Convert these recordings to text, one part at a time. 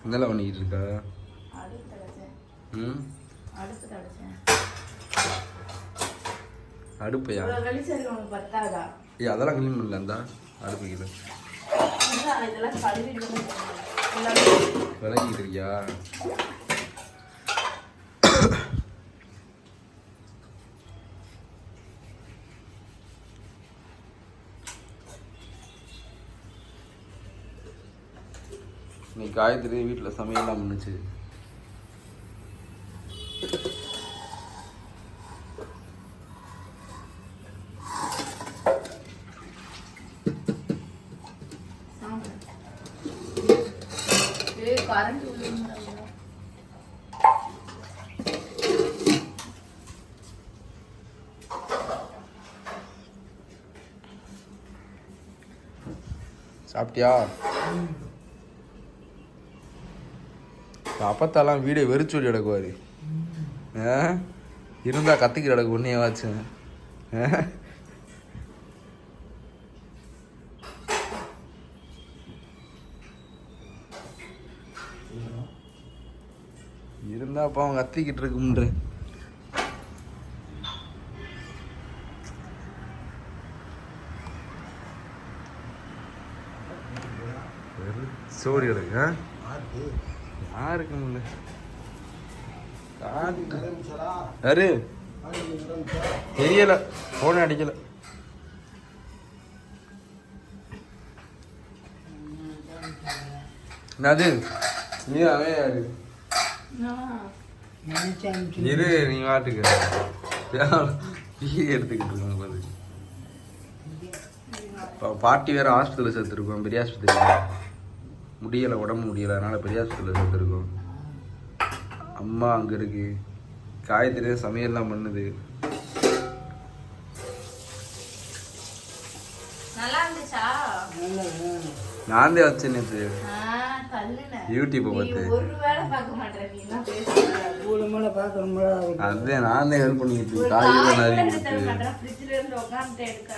என்னல பண்ணிக்கிட்டு இருக்கா? அடுப்பையா? அதெல்லாம் கிளீன் பண்ணல. அந்த அடுப்புக்கு விளக்கிட்டு இருக்கியா? நீ காயத்ரி வீட்டில் சமையல்லாம் பண்ணுச்சு. சாப்பிட்டியா? அப்பத்தாலாம் வீடை வெறிச்சொல்லி கிடக்குவாரு. இருந்தா கத்திக்கிட்டு கிடக்கு ஒன்னையாச்சும். இருந்தா அப்ப அவன் கத்திக்கிட்டு இருக்கும்ன்ற. சோறு கிடக்கு. யாருக்கு யாரு தெரியல, போன அடிக்கல. என்னது நீ அவன் யாரு இரு, நீ வாட்டுக்கு எடுத்துக்கிட்டு இருக்காங்க. பாட்டி வேற ஹாஸ்பிட்டலில் சேர்த்துருக்கோம், பெரிய ஆஸ்பத்திரி. முடியலை, உடம்பு முடியலை, அதனால் பெரிய ஹாஸ்பிட்டலில் சேர்த்துருக்கோம். அம்மா அங்கே இருக்கு. காயத்ரி சமையல்லாம் பண்ணுது. நான் தான் வச்சேன் நேற்று யூடியூப்பை பார்த்து. அதே நான் தான் ஹெல்ப் பண்ணிக்கிட்டு. காயெல்லாம் நிறைய கொடுத்தது.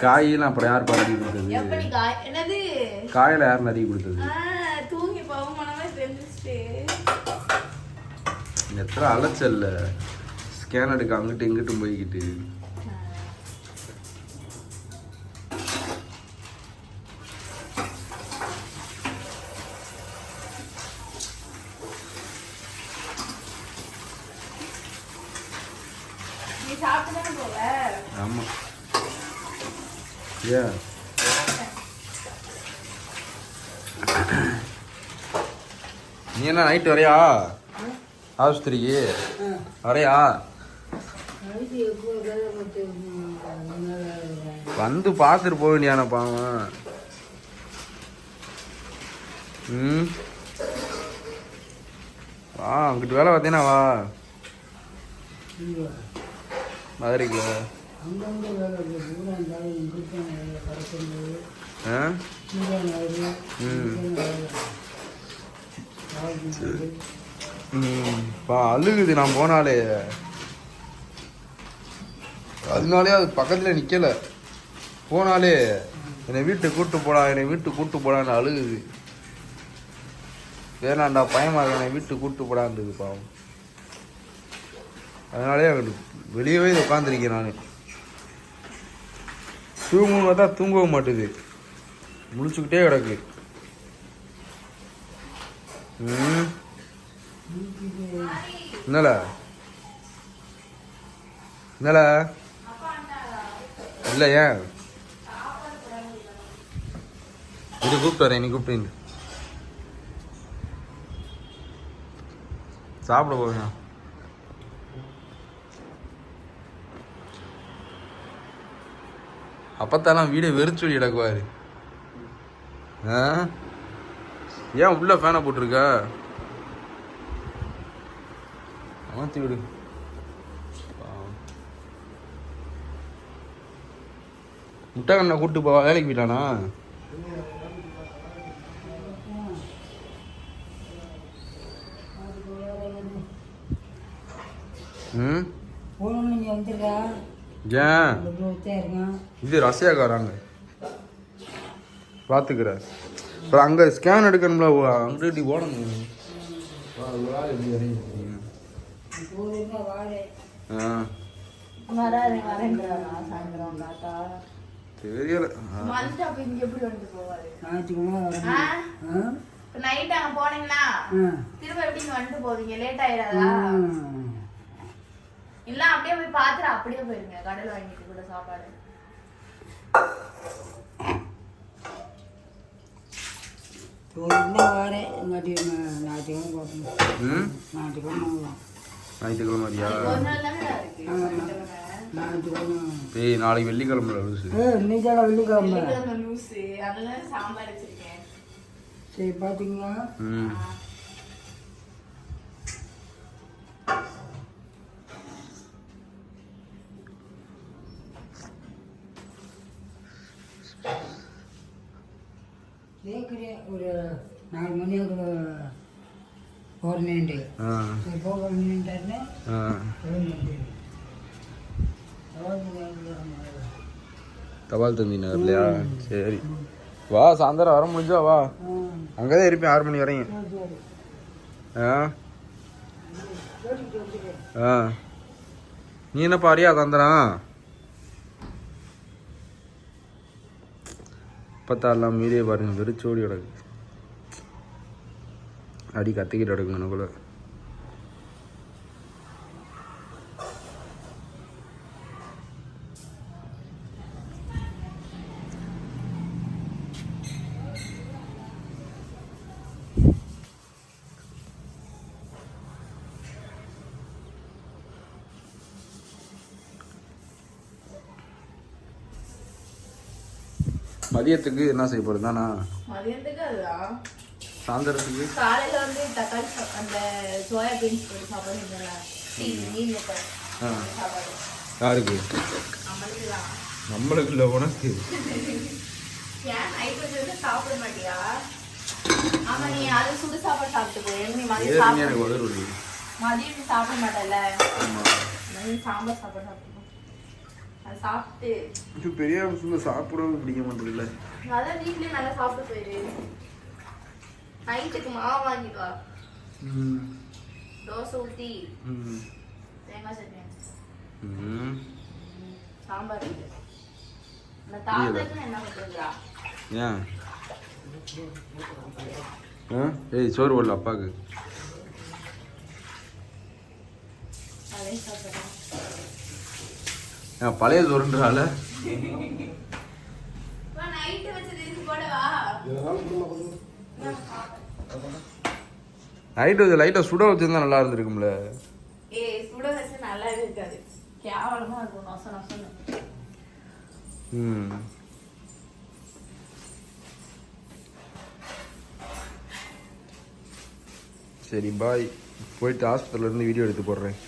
காயெல்லாம் அப்புறம் யார் பாராட்டி கொடுத்தது? காயில யார் நிறைய கொடுத்தது? எத்தனை அலைச்சல்ல ஸ்கேன் எடுக்க அங்கிட்டு இங்கிட்டும் போய்கிட்டு. ஆமா ஏன் நீ என்ன நைட்டு வரையா ஆஸ்பத்திரிக்கு வரையா? வந்து பார்த்துட்டு போக வேண்டியான பாவம். வா அங்கிட்டு வேலை பார்த்தீங்கன்னா வா மதுரைக்குள்ள. அழுகுது நான் போனாலே. அதனாலே அது பக்கத்துல நிக்கல. போனாலே என்னை வீட்டுக்கு கூட்டு போடா, என்னை வீட்டுக்கு கூட்டு போடான்னு அழுகுது. வேணாண்டா பயமா என்னை வீட்டுக்கு கூட்டு போடான்றது பாவம். அதனாலே வெளியவே உட்காந்துருக்கேன் நான். தூங்கணும் பார்த்தா தூங்கவும் மாட்டுது, முழிச்சுக்கிட்டே கிடக்கு. என்னல என்னல இல்லை ஏன் இது கூப்பிட்டு வரேன். நீ கூப்பிட்டு சாப்பிட போவேன். அப்பத்தாலாம் வீடை வெறிச்சொல்லி கிடக்குவாரு. ஏன் உள்ள ஃபேனை போட்டிருக்க? மாற்றி விடு. முட்டை கண்ணை கூப்பிட்டு போவா, வேலைக்கு போயிட்டானா? ஏன் இது ரசியாக்காராங்க பார்த்துக்கிற. அப்புறம் அங்கே ஸ்கேன் எடுக்கணும்ல அங்கே இப்படி ஓடணும். எப்படி வரையும் தெரியல. நைட் அங்க போனீங்கன்னா திரும்ப எப்படி வந்துட்டு போவீங்க? லேட் ஆயிடாதா? இல்ல அப்படியே போய் பாத்துட்டு அப்படியே போயிருங்க. கடையில வாங்கிட்டு கூட சாப்பாடு. ஞாயிற்றுக்கிழமை வரியா? ஏய் நாளைக்கு வெள்ளிக்கிழமை லூசு. வெள்ளிக்கிழமை சாம்பார் வச்சிருக்கேன். சரி பாத்தீங்களா? ஒரு 4 மணி போறேன்ட்டு போகிறேன்ட்டாருன்னு தபால் தந்தினார் இல்லையா? சரி வா, சாயந்தரம் வர முடிஞ்சா வா. அங்கதான் இருப்பேன் 6 மணி வரையும். நீ என்ன பாரியா சாயந்தரம்? இப்பத்தாலாம் மீறியே பாருங்க, வெறிச்சோடி கிடக்கு. அடி கத்திக்கிட்டு கிடக்குங்க எனக்குள்ள. மதியத்துக்கு என்ன செய்ய போறது தானா? மதியத்துக்கு அதுதான். சாயந்தரத்துக்கு காலையில வந்து தக்காளி அந்த சோயா பீன்ஸ் போட்டு சாப்பாடு செஞ்சல. யாருக்கு? நம்மளுக்கு இல்லை, உனக்கு. ஏன் நைட் வந்து சாப்பிட மாட்டியா? ஆமா, நீ அது சுடு சாப்பாடு சாப்பிட்டுக்கோ. நீ மதியம் எனக்கு உதவி மதியம் சாப்பிட மாட்டல. சாம்பார் சாப்பாடு சாப்பிட்டுக்கோ. அது சாப்பிட்டு பெரிய சாப்பிடவும் பிடிக்க மாட்டேங்குது. அதான் வீட்லயே நல்லா சாப்பிட்டு போயிரு. நைட்டுக்கு மாவு வாங்கிட்டு வா. தோசை ஊத்தி தேங்காய் சட்னி சாம்பார் இருக்கு. அந்த தாத்தாக்கு என்ன பண்றா? ஏன் ஏய் சோறு போடல அப்பாவுக்கு. அதே சாப்பிடுறேன். பழைய சோறுன்றால நைட்டு வச்சது இருக்கு போடவா? நைட்டு லைட்டாக சுட வச்சிருந்தா நல்லா இருந்திருக்கும்ல. ஏய் சுட வச்சு நல்லாவே இருக்காது, கேவலமா இருக்கும். நொச நொசன்னு. சரி பாய், போயிட்டு ஹாஸ்பிட்டல்ல இருந்து வீடியோ எடுத்து போடுறேன்.